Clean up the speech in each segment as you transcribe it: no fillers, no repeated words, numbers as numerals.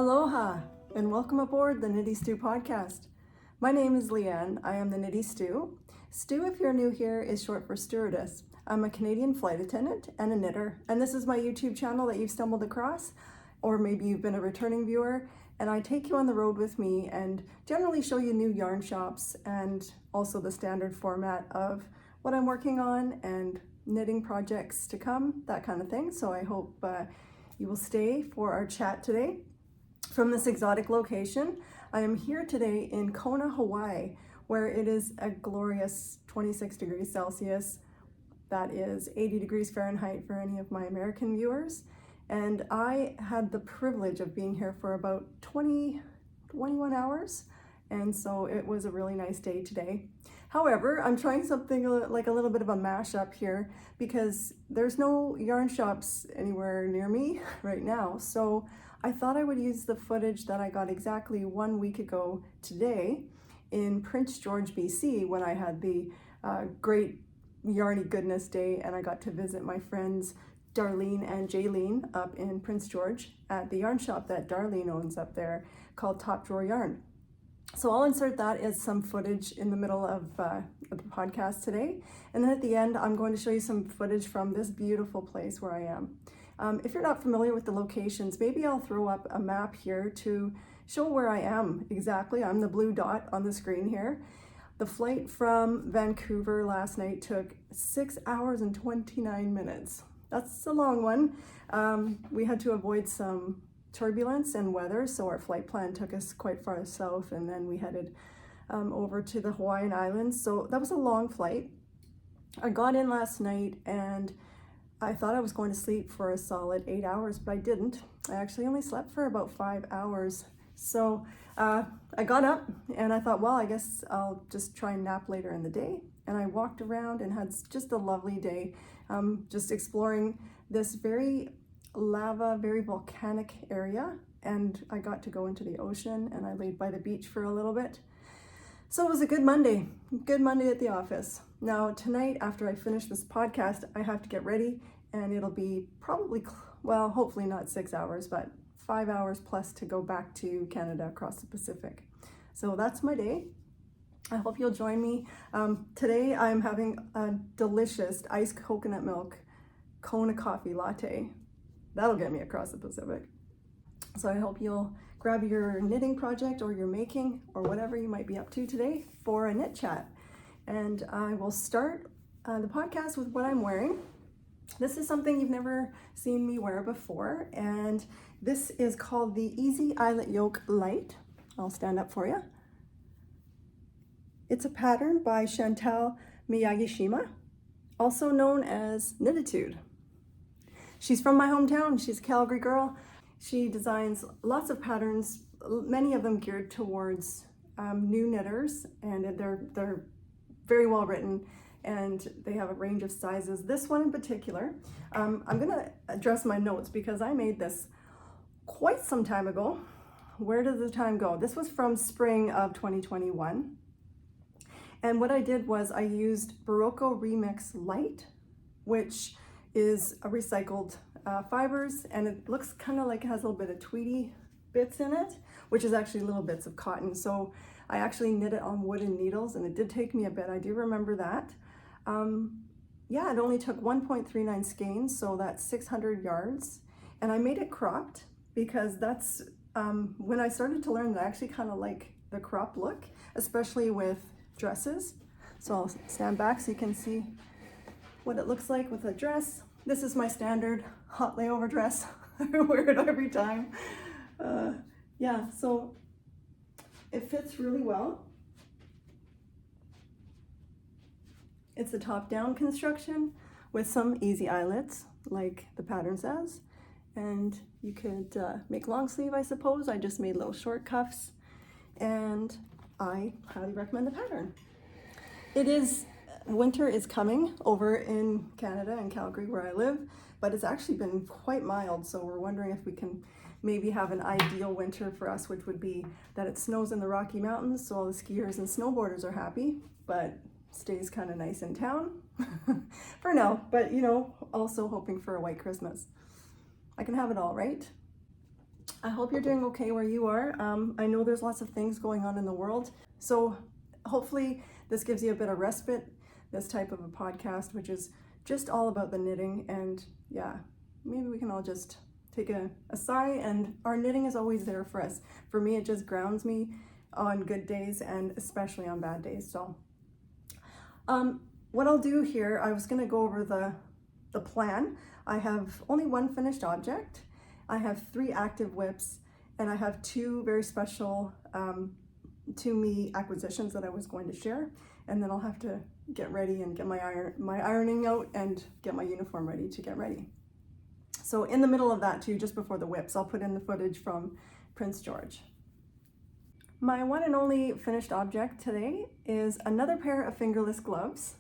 Aloha, and welcome aboard the Knitty Stew podcast. My name is Leanne. I am the Knitty Stew. Stew, if you're new here, is short for stewardess. I'm a Canadian flight attendant and a knitter, and this is my YouTube channel that you've stumbled across, or maybe you've been a returning viewer, and I take you on the road with me and generally show you new yarn shops and also the standard format of what I'm working on and knitting projects to come, that kind of thing. So I hope you will stay for our chat today. From this exotic location, I am here today in Kona, Hawaii, where it is a glorious 26 degrees Celsius. That is 80 degrees Fahrenheit for any of my American viewers. And I had the privilege of being here for about 21 hours. And so it was a really nice day today. However, I'm trying something like a little bit of a mashup here because there's no yarn shops anywhere near me right now. So I thought I would use the footage that I got exactly 1 week ago today in Prince George, BC, when I had the great Yarny Goodness Day and I got to visit my friends Darlene and Jaylene up in Prince George at the yarn shop that Darlene owns up there called Top Drawer Yarn. So I'll insert that as some footage in the middle of the podcast today. And then at the end, I'm going to show you some footage from this beautiful place where I am. If you're not familiar with the locations, maybe I'll throw up a map here to show where I am exactly. I'm the blue dot on the screen here. The flight from Vancouver last night took 6 hours and 29 minutes. That's a long one. We had to avoid some turbulence and weather, so our flight plan took us quite far south, and then we headed over to the Hawaiian Islands. So that was a long flight. I got in last night and I thought I was going to sleep for a solid 8 hours, but I didn't. I actually only slept for about 5 hours. So I got up and I thought, well, I guess I'll just try and nap later in the day. And I walked around and had just a lovely day, just exploring this very lava, very volcanic area. And I got to go into the ocean and I laid by the beach for a little bit. So it was a good Monday at the office. Now tonight, after I finish this podcast, I have to get ready and it'll be probably, well, hopefully not 6 hours, but 5 hours plus to go back to Canada across the Pacific. So that's my day. I hope you'll join me. Today I'm having a delicious iced coconut milk Kona coffee latte. That'll get me across the Pacific. So I hope you'll grab your knitting project or your making or whatever you might be up to today for a knit chat. And I will start the podcast with what I'm wearing. This is something you've never seen me wear before, and this is called the Easy Eyelet Yoke Lite. I'll stand up for you. It's a pattern by Chantal Miyagishima, also known as Knitatude. She's from my hometown. She's a Calgary girl. She designs lots of patterns, many of them geared towards new knitters, and they're very well written, and they have a range of sizes. This one in particular, I'm gonna address my notes because I made this quite some time ago. Where did the time go? This was from spring of 2021. And what I did was I used Barocco Remix Lite, which is a recycled fibers, and it looks kind of like it has a little bit of tweedy bits in it, which is actually little bits of cotton. So I actually knit it on wooden needles, and it did take me a bit. I do remember that. Yeah, it only took 1.39 skeins, so that's 600 yards. And I made it cropped because that's when I started to learn that I actually kind of like the crop look, especially with dresses. So I'll stand back so you can see what it looks like with a dress. This is my standard hot layover dress. I wear it every time. Yeah, so it fits really well. It's a top-down construction with some easy eyelets, like the pattern says. And you could make long sleeve, I suppose. I just made little short cuffs, and I highly recommend the pattern. Winter is coming over in Canada and Calgary where I live, but it's actually been quite mild, so we're wondering if we can maybe have an ideal winter for us, which would be that it snows in the Rocky Mountains, so all the skiers and snowboarders are happy, but stays kind of nice in town for now. But, you know, also hoping for a white Christmas. I can have it all, right? I hope you're doing okay where you are. I know there's lots of things going on in the world, so hopefully this gives you a bit of respite, this type of a podcast, which is just all about the knitting. And yeah, maybe we can all just take a sigh, and our knitting is always there for us. For me, it just grounds me on good days and especially on bad days. So what I'll do here, I was going to go over the plan. I have only one finished object. I have 3 active whips, and I have 2 very special to me acquisitions that I was going to share. And then I'll have to get ready and get my ironing out and get my uniform ready to get ready. So in the middle of that too, just before the whips, I'll put in the footage from Prince George. My one and only finished object today is another pair of fingerless gloves.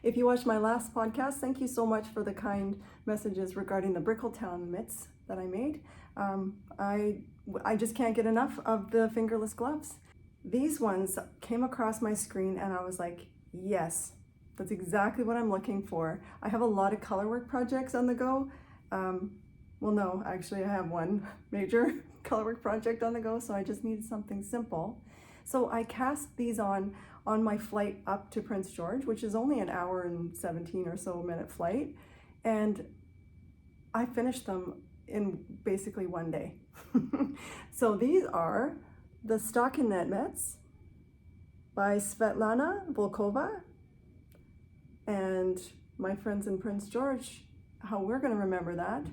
If you watched my last podcast, thank you so much for the kind messages regarding the Brickletown mitts that I made. I just can't get enough of the fingerless gloves. These ones came across my screen and I was like, yes, that's exactly what I'm looking for. I have a lot of colorwork projects on the go. Well, no, actually I have one major colorwork project on the go, so I just needed something simple. So I cast these on my flight up to Prince George, which is only an hour and 17 or so minute flight. And I finished them in basically one day. So these are the Stockinette mitts by Svetlana, Volkova, and my friends in Prince George, how we're gonna remember that.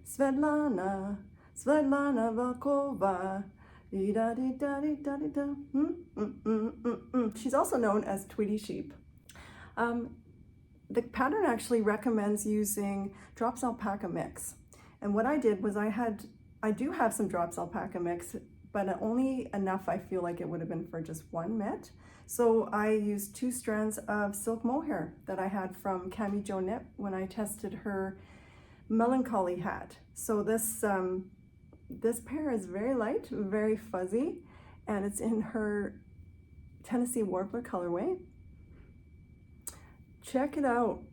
Svetlana Volkova. She's also known as Tweedysheep. The pattern actually recommends using drops alpaca mix. And what I did was I do have some drops alpaca mix, but only enough I feel like it would have been for just one mitt. So I used 2 strands of silk mohair that I had from Cami Jo Knit when I tested her melancholy hat. So this pair is very light, very fuzzy, and it's in her Tennessee Warbler colorway. Check it out.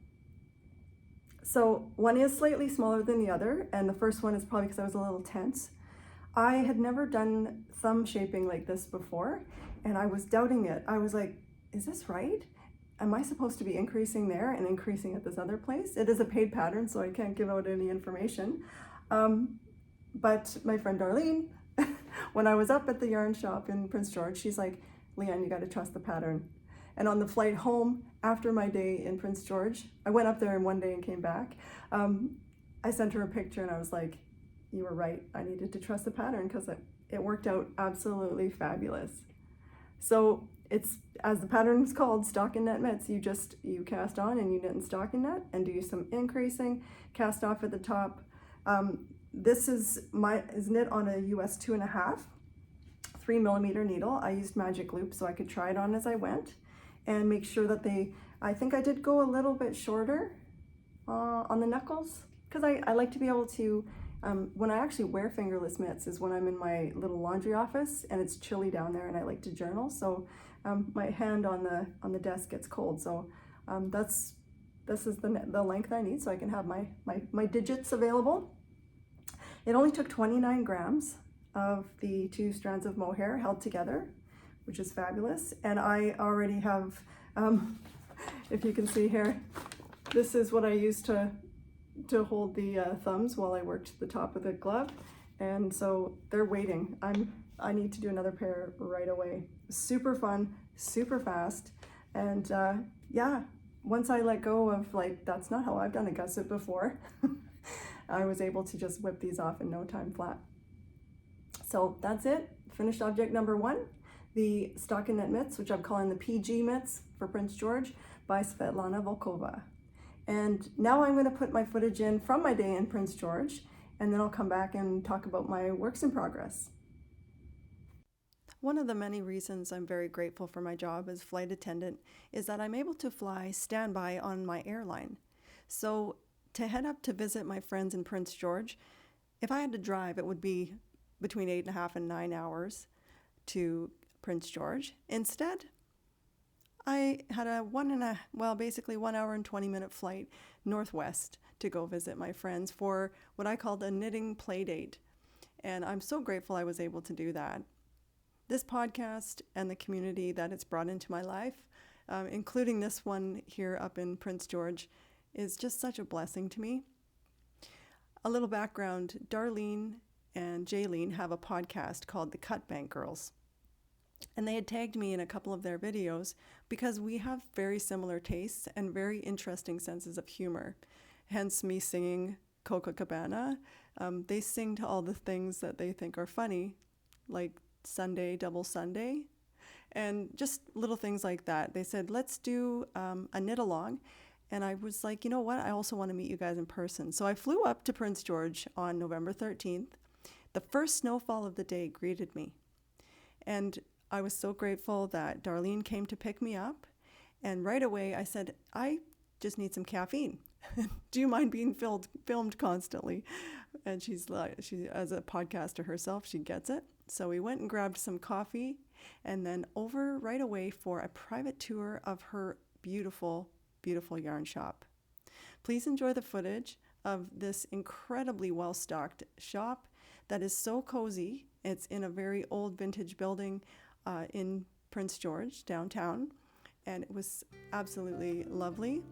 So one is slightly smaller than the other, and the first one is probably because I was a little tense. I had never done thumb shaping like this before, and I was doubting it. I was like, is this right? Am I supposed to be increasing there and increasing at this other place? It is a paid pattern, so I can't give out any information. But my friend Darlene, when I was up at the yarn shop in Prince George, she's like, Leanne, you got to trust the pattern. And on the flight home after my day in Prince George, I went up there in one day and came back. I sent her a picture and I was like, you were right. I needed to trust the pattern because it worked out absolutely fabulous. So it's, as the pattern is called, stockinette mitts. You cast on and you knit in stockinette and do some increasing, cast off at the top. This is knit on a US 2.5, 3mm needle. I used magic loop so I could try it on as I went and make sure that I think I did go a little bit shorter on the knuckles, because I like to be able to, when I actually wear fingerless mitts is when I'm in my little laundry office and it's chilly down there and I like to journal. So my hand on the desk gets cold. So this is the length I need so I can have my digits available. It only took 29 grams of the 2 strands of mohair held together, which is fabulous. And I already have, if you can see here, this is what I used to hold the thumbs while I worked the top of the glove. And so they're waiting. I need to do another pair right away. Super fun, super fast. And yeah, once I let go of like, that's not how I've done a gusset before. I was able to just whip these off in no time flat. So that's it. Finished object number 1, the stockinette mitts, which I'm calling the PG mitts for Prince George by Svetlana Volkova. And now I'm going to put my footage in from my day in Prince George, and then I'll come back and talk about my works in progress. One of the many reasons I'm very grateful for my job as flight attendant is that I'm able to fly standby on my airline. So to head up to visit my friends in Prince George, if I had to drive, it would be between 8.5 and 9 hours to Prince George. Instead, I had basically 1 hour and 20-minute flight northwest to go visit my friends for what I called a knitting play date. And I'm so grateful I was able to do that. This podcast and the community that it's brought into my life, including this one here up in Prince George, is just such a blessing to me. A little background, Darlene and Jaylene have a podcast called the Cut Bank Girls. And they had tagged me in a couple of their videos because we have very similar tastes and very interesting senses of humor. Hence me singing Copacabana. They sing to all the things that they think are funny, like Sunday, double Sunday, and just little things like that. They said, let's do a knit along. And I was like, you know what? I also want to meet you guys in person. So I flew up to Prince George on November 13th. The first snowfall of the day greeted me. And I was so grateful that Darlene came to pick me up. And right away I said, I just need some caffeine. Do you mind being filmed constantly? And she, as a podcaster herself, she gets it. So we went and grabbed some coffee and then over right away for a private tour of her beautiful, beautiful yarn shop. Please enjoy the footage of this incredibly well-stocked shop that is so cozy. It's in a very old vintage building in Prince George, downtown, and it was absolutely lovely.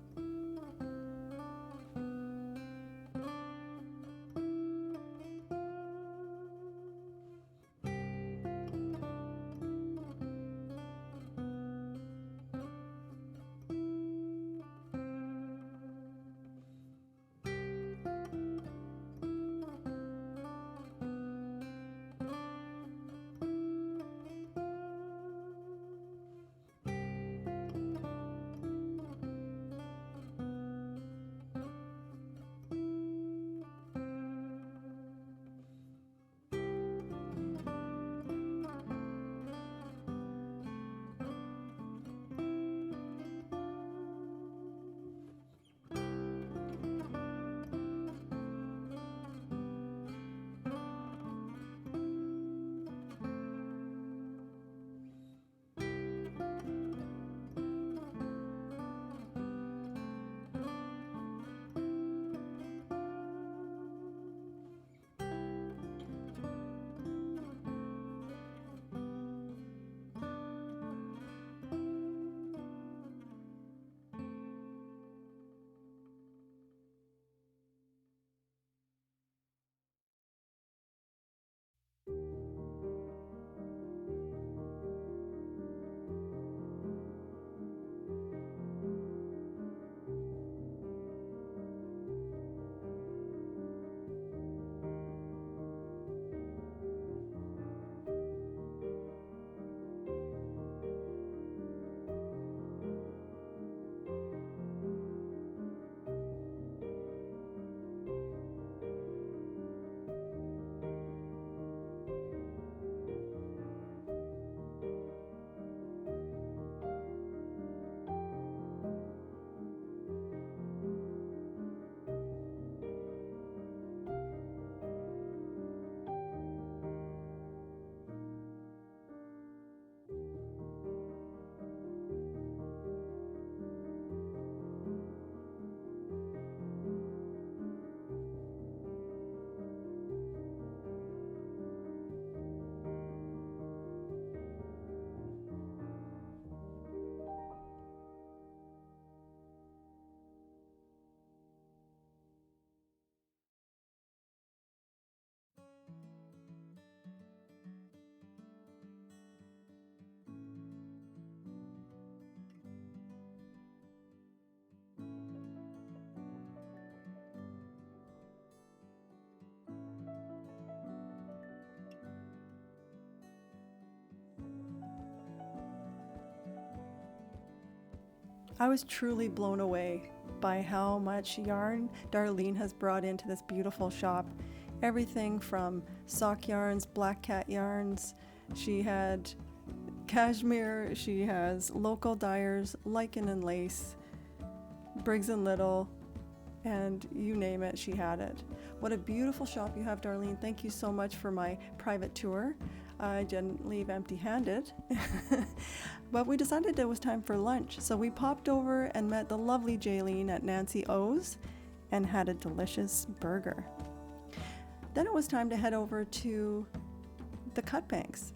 I was truly blown away by how much yarn Darlene has brought into this beautiful shop. Everything from sock yarns, black cat yarns, she had cashmere, she has local dyers, lichen and lace, Briggs and Little, and you name it, she had it. What a beautiful shop you have, Darlene. Thank you so much for my private tour. I didn't leave empty-handed, but we decided it was time for lunch. So we popped over and met the lovely Jaylene at Nancy O's and had a delicious burger. Then it was time to head over to the cut banks.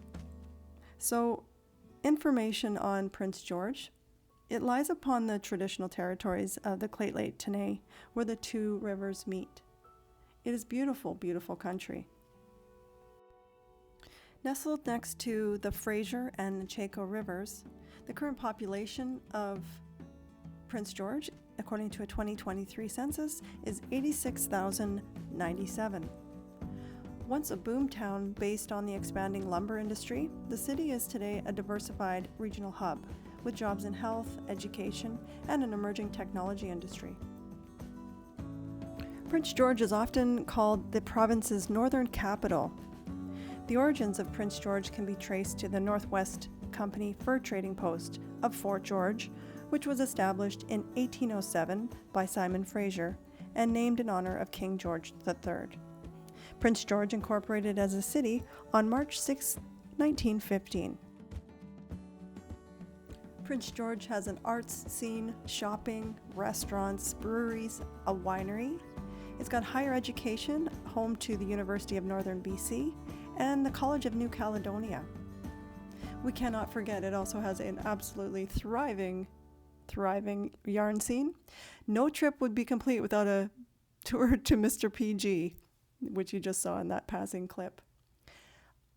So, information on Prince George. It lies upon the traditional territories of the Lite Tenay, where the two rivers meet. It is beautiful, beautiful country. Nestled next to the Fraser and the Chaco rivers, the current population of Prince George, according to a 2023 census, is 86,097. Once a boom town based on the expanding lumber industry, the city is today a diversified regional hub with jobs in health, education, and an emerging technology industry. Prince George is often called the province's northern capital. The origins of Prince George can be traced to the Northwest Company fur trading post of Fort George, which was established in 1807 by Simon Fraser and named in honor of King George III. Prince George incorporated as a city on March 6, 1915. Prince George has an arts scene, shopping, restaurants, breweries, a winery. It's got higher education, home to the University of Northern BC and the College of New Caledonia. We cannot forget it also has an absolutely thriving yarn scene. No trip would be complete without a tour to Mr. PG, which you just saw in that passing clip.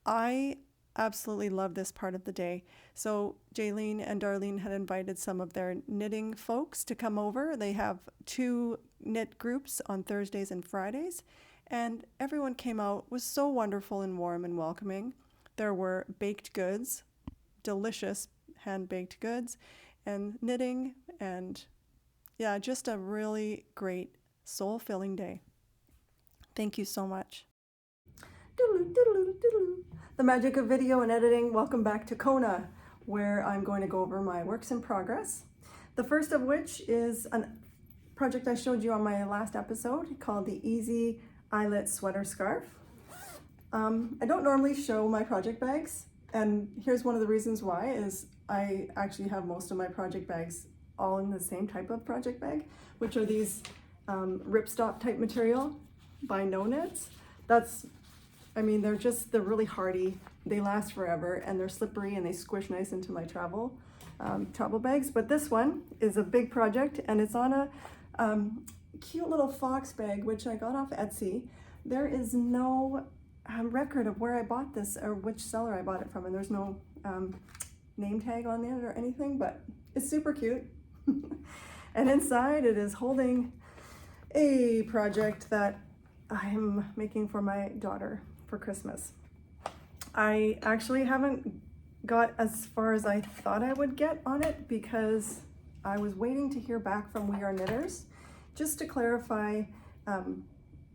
I absolutely love this part of the day. So Jaylene and Darlene had invited some of their knitting folks to come over. They have 2 knit groups on Thursdays and Fridays, and everyone came out, was so wonderful and warm and welcoming. There were baked goods, delicious hand-baked goods, and knitting, and yeah, just a really great soul-filling day. Thank you so much. The magic of video and editing. Welcome back to Kona, where I'm going to go over my works in progress. The first of which is a project I showed you on my last episode called the Easy Eyelet Sweater Scarf. I don't normally show my project bags, and here's one of the reasons why is I actually have most of my project bags all in the same type of project bag, which are these ripstop type material by No Knits. They're really hardy, they last forever, and they're slippery and they squish nice into my travel bags. But this one is a big project, and it's on a cute little fox bag, which I got off Etsy. There is no record of where I bought this or which seller I bought it from, and there's no name tag on it or anything, but it's super cute. And inside it is holding a project that I'm making for my daughter for Christmas. I actually haven't got as far as I thought I would get on it because I was waiting to hear back from We Are Knitters just to clarify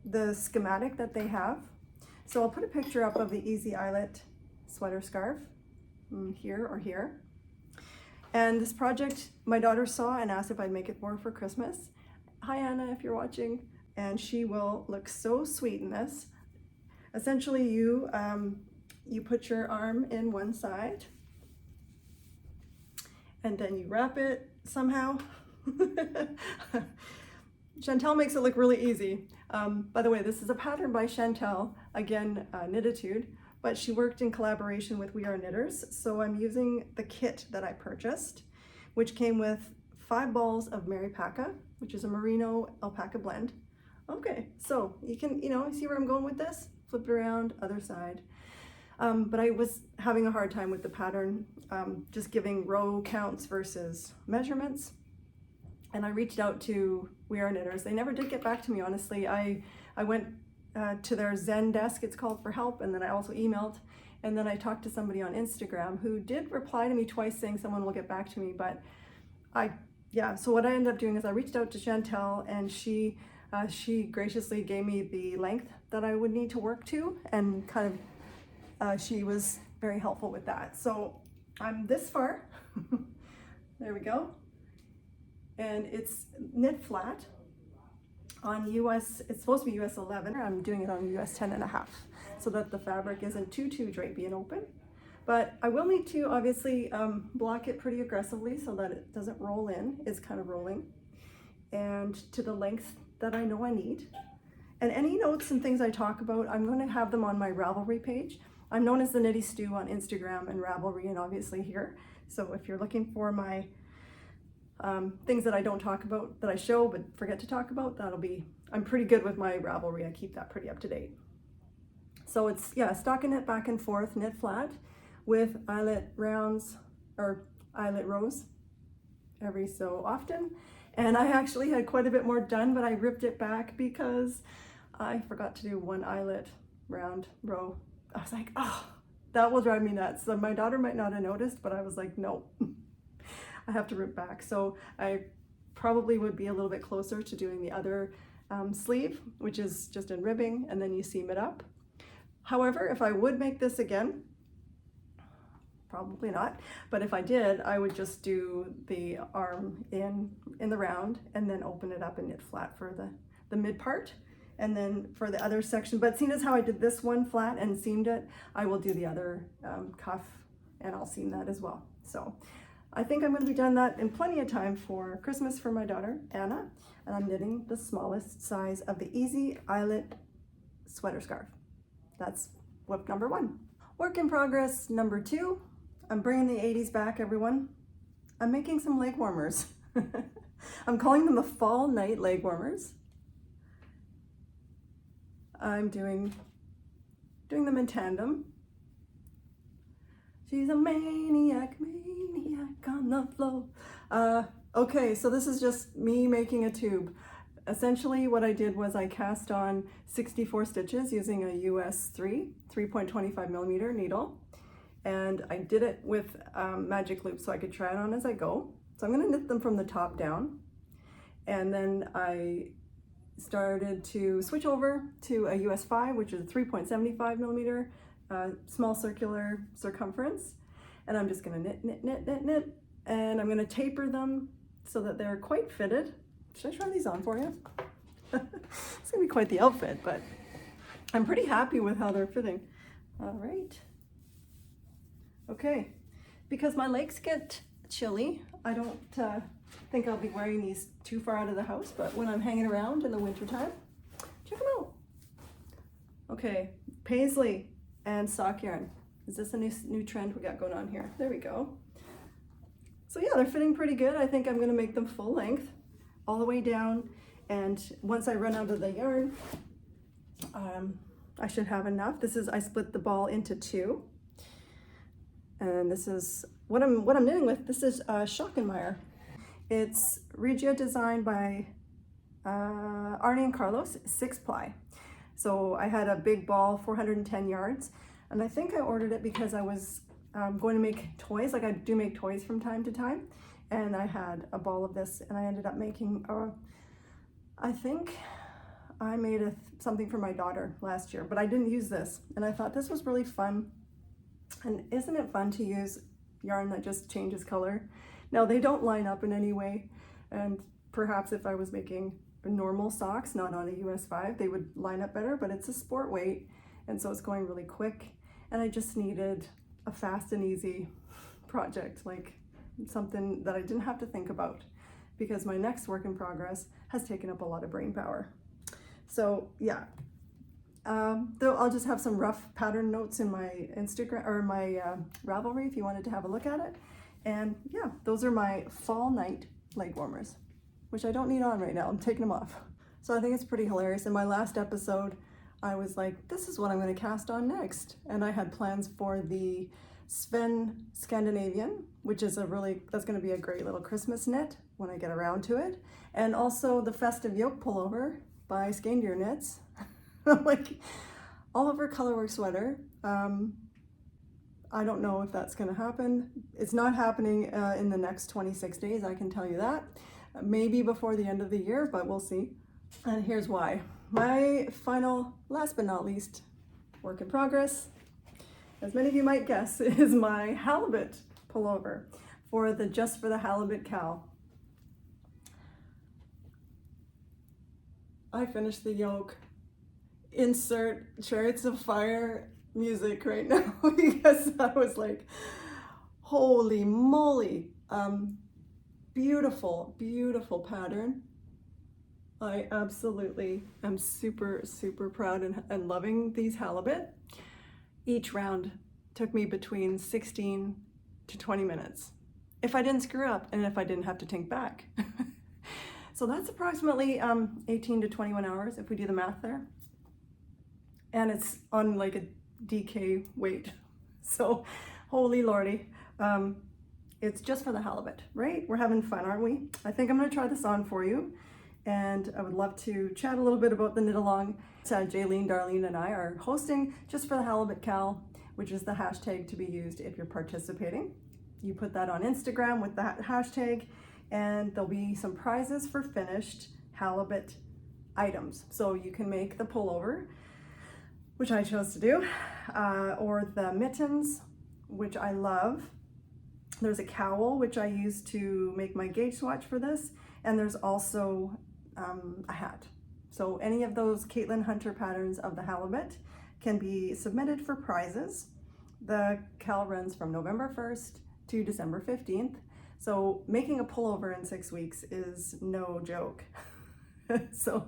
the schematic that they have. So I'll put a picture up of the Easy Eyelet sweater scarf here or here. And this project my daughter saw and asked if I'd make it for her for Christmas. Hi Anna, if you're watching. And she will look so sweet in this. Essentially you put your arm in one side and then you wrap it somehow. Chantal makes it look really easy. By the way, this is a pattern by Chantal, again, Knitatude, but she worked in collaboration with We Are Knitters. So I'm using the kit that I purchased, which came with 5 balls of Mare Paca, which is a merino alpaca blend. Okay, so you can, see where I'm going with this? Flip it around, other side. But I was having a hard time with the pattern, just giving row counts versus measurements. And I reached out to We Are Knitters. They never did get back to me, honestly. I went to their Zen desk, it's called, for help, and then I also emailed. And then I talked to somebody on Instagram who did reply to me twice saying someone will get back to me. But so what I ended up doing is I reached out to Chantal, and she graciously gave me the length that I would need to work to, and she was very helpful with that. So I'm this far. There we go. And it's knit flat on it's supposed to be US 11. I'm doing it on US 10.5 so that the fabric isn't too drapey and open. But I will need to obviously block it pretty aggressively so that it doesn't roll in. It's kind of rolling. And to the length that I know I need. And any notes and things I talk about, I'm going to have them on my Ravelry page. I'm known as the Knitty Stew on Instagram and Ravelry, and obviously here. So if you're looking for my things that I don't talk about, that I show but forget to talk about, that'll be, I'm pretty good with my Ravelry. I keep that pretty up to date. So it's, yeah, stockinette back and forth, knit flat with eyelet rounds or eyelet rows every so often. And I actually had quite a bit more done, but I ripped it back because I forgot to do one eyelet round row. I was like, oh, that will drive me nuts. So my daughter might not have noticed, but I was like, no, I have to rip back. So I probably would be a little bit closer to doing the other sleeve, which is just in ribbing, and then you seam it up. However, if I would make this again, probably not, but if I did, I would just do the arm in the round and then open it up and knit flat for the mid part. And then for the other section, but seeing as how I did this one flat and seamed it, I will do the other cuff and I'll seam that as well. So I think I'm going to be done that in plenty of time for Christmas for my daughter, Anna, and I'm knitting the smallest size of the Easy Eyelet sweater scarf. That's WIP number 1. Work in progress number 2. I'm bringing the 80s back, everyone. I'm making some leg warmers. I'm calling them the fall night leg warmers. I'm doing them in tandem. She's a maniac on the floor. Okay, so this is just me making a tube. Essentially what I did was I cast on 64 stitches using a US 3.25 millimeter needle. And I did it with magic loop so I could try it on as I go. So I'm going to knit them from the top down. And then I started to switch over to a US 5, which is a 3.75 millimeter small circular circumference. And I'm just going to knit. And I'm going to taper them so that they're quite fitted. Should I try these on for you? It's going to be quite the outfit, but I'm pretty happy with how they're fitting. All right. Okay, because my legs get chilly, I don't think I'll be wearing these too far out of the house, but when I'm hanging around in the winter time, check them out. Okay, paisley and sock yarn. Is this a new trend we got going on here? There we go. So yeah, they're fitting pretty good. I think I'm gonna make them full length all the way down, and once I run out of the yarn, I should have enough. I split the ball into 2. And this is what I'm knitting with. This is Schockenmeyer. It's Regia designed by Arnie and Carlos, 6-ply. So I had a big ball, 410 yards, and I think I ordered it because I was going to make toys. Like I do make toys from time to time, and I had a ball of this, and I ended up making I think I made something for my daughter last year, but I didn't use this, and I thought this was really fun. And isn't it fun to use yarn that just changes color? Now they don't line up in any way, and perhaps if I was making normal socks, not on a US 5, they would line up better, but it's a sport weight, and so it's going really quick, and I just needed a fast and easy project, like something that I didn't have to think about, because my next work in progress has taken up a lot of brain power. So yeah. Though I'll just have some rough pattern notes in my Instagram or my Ravelry if you wanted to have a look at it. And yeah, those are my fall night leg warmers, which I don't need on right now. I'm taking them off. So I think it's pretty hilarious. In my last episode, I was like, this is what I'm going to cast on next. And I had plans for the Sven Scandinavian, which is that's going to be a great little Christmas knit when I get around to it. And also the festive yoke pullover by Skandir Knits. Like Oliver colorwork sweater. I don't know if that's going to happen. It's not happening in the next 26 days, I can tell you that. Maybe before the end of the year, but we'll see. And here's why. My final, last but not least, work in progress, as many of you might guess, is my Halibut pullover for just for the Halibut cow. I finished the yoke. Insert Chariots of Fire music right now because I was like, holy moly. Beautiful, beautiful pattern. I absolutely am super, super proud and loving these halibut. Each round took me between 16 to 20 minutes. If I didn't screw up and if I didn't have to think back. So that's approximately 18 to 21 hours if we do the math there. And it's on like a DK weight. So holy lordy. It's just for the halibut, right? We're having fun, aren't we? I think I'm gonna try this on for you. And I would love to chat a little bit about the knit along. Jaylene, Darlene, and I are hosting just for the halibut cal, which is the hashtag to be used if you're participating. You put that on Instagram with that hashtag, and there'll be some prizes for finished halibut items. So you can make the pullover, which I chose to do, or the mittens, which I love. There's a cowl, which I use to make my gauge swatch for this, and there's also a hat. So any of those Caitlin Hunter patterns of the halibut can be submitted for prizes. The cal runs from November 1st to December 15th. So making a pullover in 6 weeks is no joke. So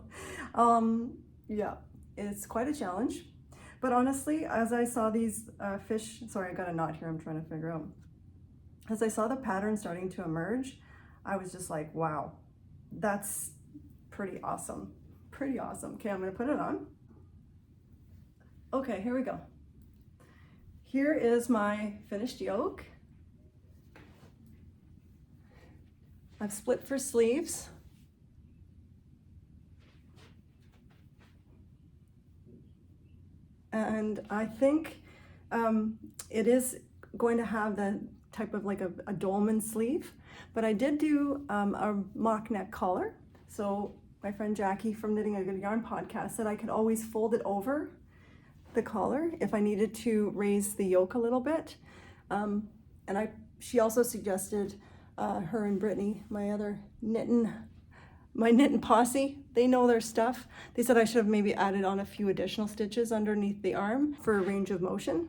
yeah, it's quite a challenge. But honestly, as I saw these fish, sorry, I got a knot here I'm trying to figure out. As I saw the pattern starting to emerge, I was just like, wow, that's pretty awesome. Pretty awesome. Okay, I'm gonna put it on. Okay, here we go. Here is my finished yoke. I've split for sleeves. And I think it is going to have the type of like a dolman sleeve, but I did do a mock neck collar. So my friend Jackie from Knitting a Good Yarn podcast said I could always fold it over the collar if I needed to raise the yoke a little bit. And she also suggested her and Brittany, my other knitting posse, they know their stuff. They said I should have maybe added on a few additional stitches underneath the arm for a range of motion.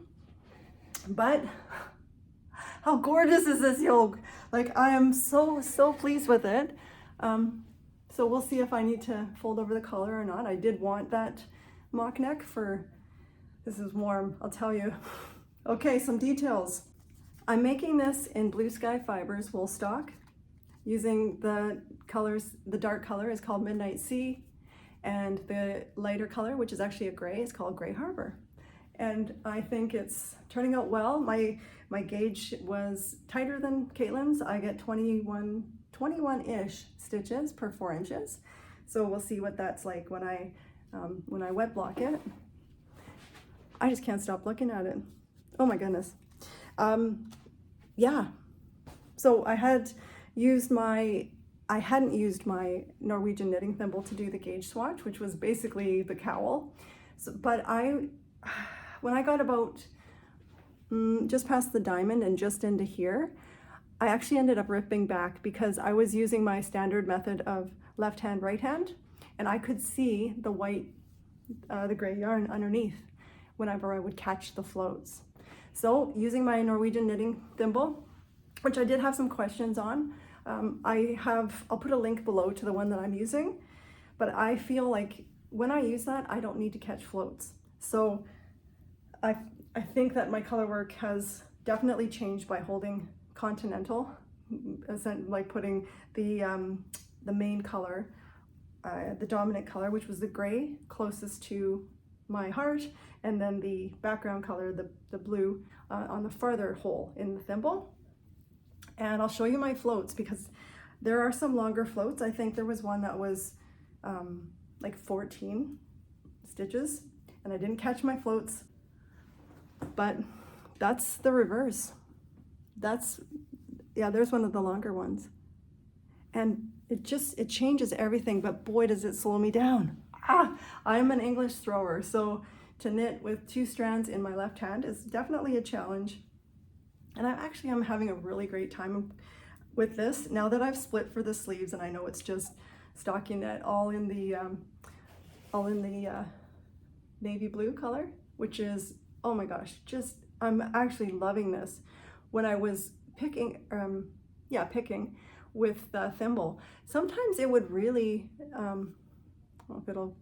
But how gorgeous is this yoke? Like, I am so pleased with it. So we'll see if I need to fold over the collar or not. I did want that mock neck for, this is warm, I'll tell you. Okay, some details. I'm making this in Blue Sky Fibers wool stock using the colors. The dark color is called Midnight Sea, and the lighter color, which is actually a gray, is called Gray Harbor. And I think it's turning out well. My gauge was tighter than Caitlin's. I get 21-ish stitches per 4 inches. So we'll see what that's like when I wet block it. I just can't stop looking at it. Oh my goodness. Yeah. So I hadn't used my Norwegian knitting thimble to do the gauge swatch, which was basically the cowl. So, but when I got about just past the diamond and just into here, I actually ended up ripping back because I was using my standard method of left hand, right hand, and I could see the white, the gray yarn underneath whenever I would catch the floats. So using my Norwegian knitting thimble, which I did have some questions on, I'll put a link below to the one that I'm using, but I feel like when I use that, I don't need to catch floats. So I think that my color work has definitely changed by holding continental, like putting the main color, the dominant color, which was the gray, closest to my heart, and then the background color, the blue, on the farther hole in the thimble. And I'll show you my floats because there are some longer floats. I think there was one that was like 14 stitches, and I didn't catch my floats, but that's the reverse. Yeah, there's one of the longer ones. And it changes everything, but boy, does it slow me down. I'm an English thrower, so to knit with 2 strands in my left hand is definitely a challenge. And I'm having a really great time with this now that I've split for the sleeves, and I know it's just Stockinette all in the navy blue color, which is, oh my gosh, I'm actually loving this. When I was picking with the thimble, sometimes it would really know if it'll,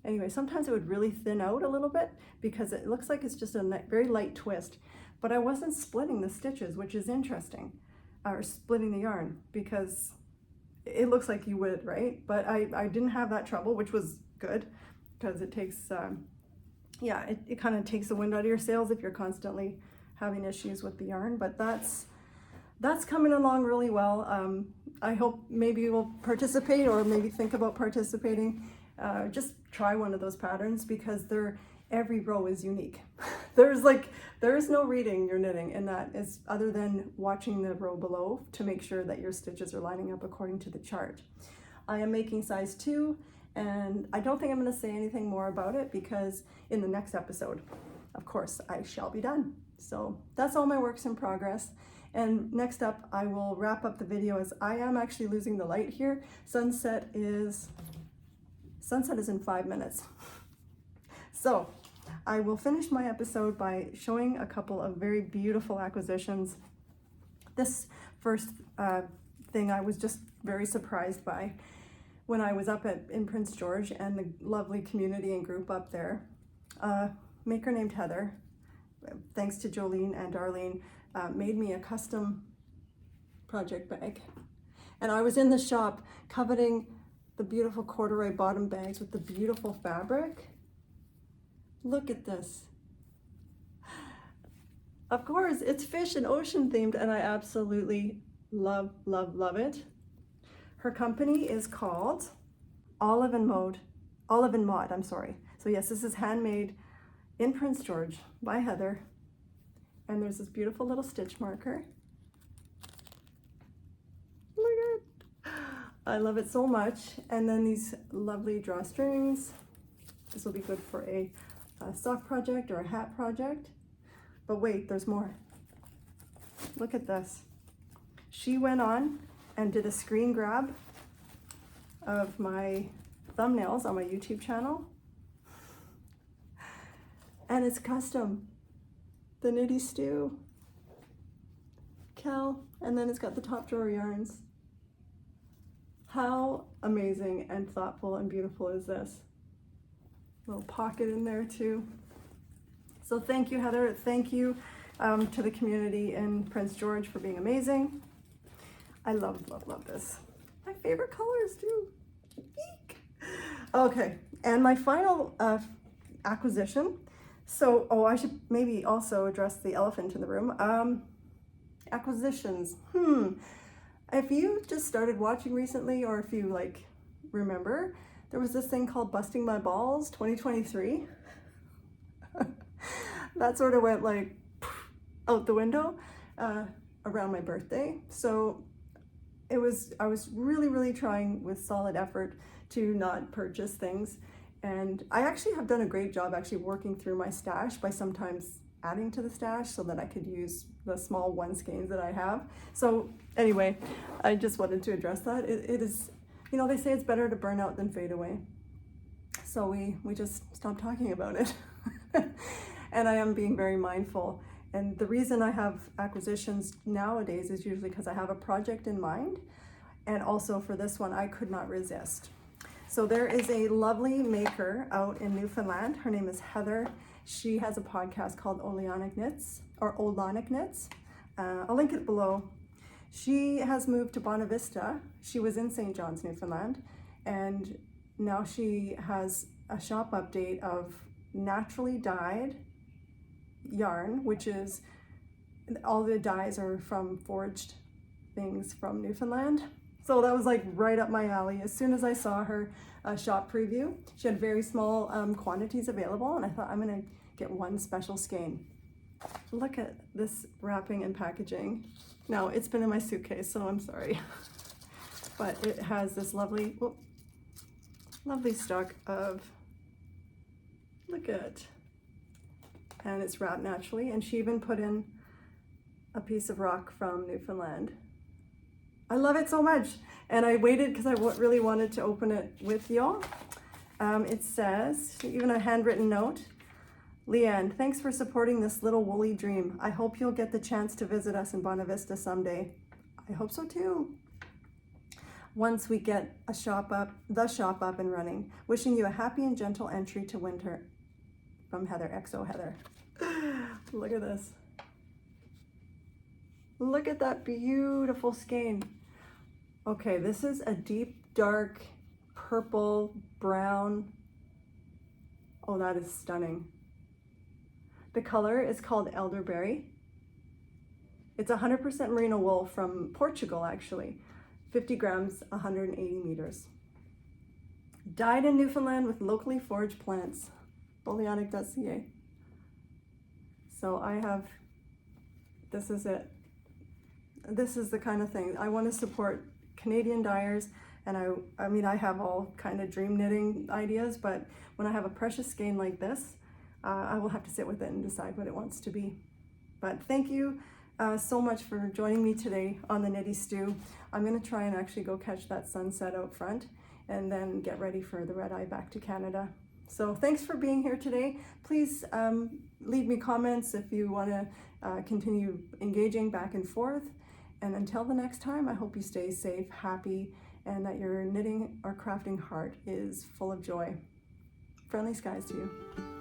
anyway, sometimes it would really thin out a little bit because it looks like it's just a very light twist, but I wasn't splitting the stitches, which is interesting, or splitting the yarn, because it looks like you would, right? But I didn't have that trouble, which was good, because it takes, yeah, it kind of takes the wind out of your sails if you're constantly having issues with the yarn, but that's coming along really well. I hope maybe you'll participate, or maybe think about participating. Just try one of those patterns, because every row is unique. There's no reading your knitting in that, is other than watching the row below to make sure that your stitches are lining up according to the chart. I am making size 2, and I don't think I'm going to say anything more about it, because in the next episode, of course, I shall be done. So that's all my works in progress. And next up, I will wrap up the video, as I am actually losing the light here. Sunset is in 5 minutes. So I will finish my episode by showing a couple of very beautiful acquisitions. This first thing I was just very surprised by when I was up in Prince George, and the lovely community and group up there. Maker named Heather, thanks to Jolene and Darlene, made me a custom project bag. And I was in the shop coveting the beautiful corduroy bottom bags with the beautiful fabric. Look at this. Of course, it's fish and ocean themed, and I absolutely love, love, love it. Her company is called Olive Maude, I'm sorry. So yes, this is handmade in Prince George by Heather. And there's this beautiful little stitch marker. Look at it. I love it so much. And then these lovely drawstrings. This will be good for a sock project or a hat project. But wait, there's more. Look at this. She went on and did a screen grab of my thumbnails on my YouTube channel. And it's custom. The Knitty Stew, Cal, and then it's got the top drawer yarns. How amazing and thoughtful and beautiful is this? Little pocket in there too. So thank you, Heather. Thank you to the community in Prince George for being amazing. I love, love, love this. My favorite colors too. Eek. Okay, and my final acquisition. So, I should maybe also address the elephant in the room. Acquisitions. If you just started watching recently, or if you remember, there was this thing called Busting My Balls 2023. That sort of went out the window around my birthday. So I was really, really trying with solid effort to not purchase things. And I actually have done a great job actually working through my stash by sometimes adding to the stash so that I could use the small one skeins that I have. So anyway, I just wanted to address that. It is, they say it's better to burn out than fade away. So we just stopped talking about it. And I am being very mindful. And the reason I have acquisitions nowadays is usually because I have a project in mind. And also for this one, I could not resist. So there is a lovely maker out in Newfoundland. Her name is Heather. She has a podcast called Oileanachknits, or oileanachknits. I'll link it below. She has moved to Bonavista Vista. She was in St. John's, Newfoundland, and now she has a shop update of naturally dyed yarn, which is, all the dyes are from foraged things from Newfoundland. So that was right up my alley. As soon as I saw her shop preview, she had very small quantities available, and I thought I'm gonna get one special skein. Look at this wrapping and packaging. Now, it's been in my suitcase, so I'm sorry. But it has this lovely stock of, look at it. And it's wrapped naturally, and she even put in a piece of rock from Newfoundland. I love it so much, and I waited because I really wanted to open it with y'all. It says, even a handwritten note, Leanne, thanks for supporting this little woolly dream. I hope you'll get the chance to visit us in Bonavista someday. I hope so too. once we get the shop up and running. Wishing you a happy and gentle entry to winter. From Heather, XO Heather. Look at this. Look at that beautiful skein. Okay, this is a deep, dark, purple, brown. Oh, that is stunning. The color is called elderberry. It's 100% merino wool from Portugal, actually. 50 grams, 180 meters. Dyed in Newfoundland with locally foraged plants. Oileanachknits.ca. So I have, this is it. This is the kind of thing. I want to support Canadian dyers, and I mean, I have all kind of dream knitting ideas, but when I have a precious skein like this, I will have to sit with it and decide what it wants to be. But thank you so much for joining me today on the Knitty Stew. I'm going to try and actually go catch that sunset out front and then get ready for the red eye back to Canada. So thanks for being here today. Please leave me comments if you want to continue engaging back and forth. And until the next time, I hope you stay safe, happy, and that your knitting or crafting heart is full of joy. Friendly skies to you.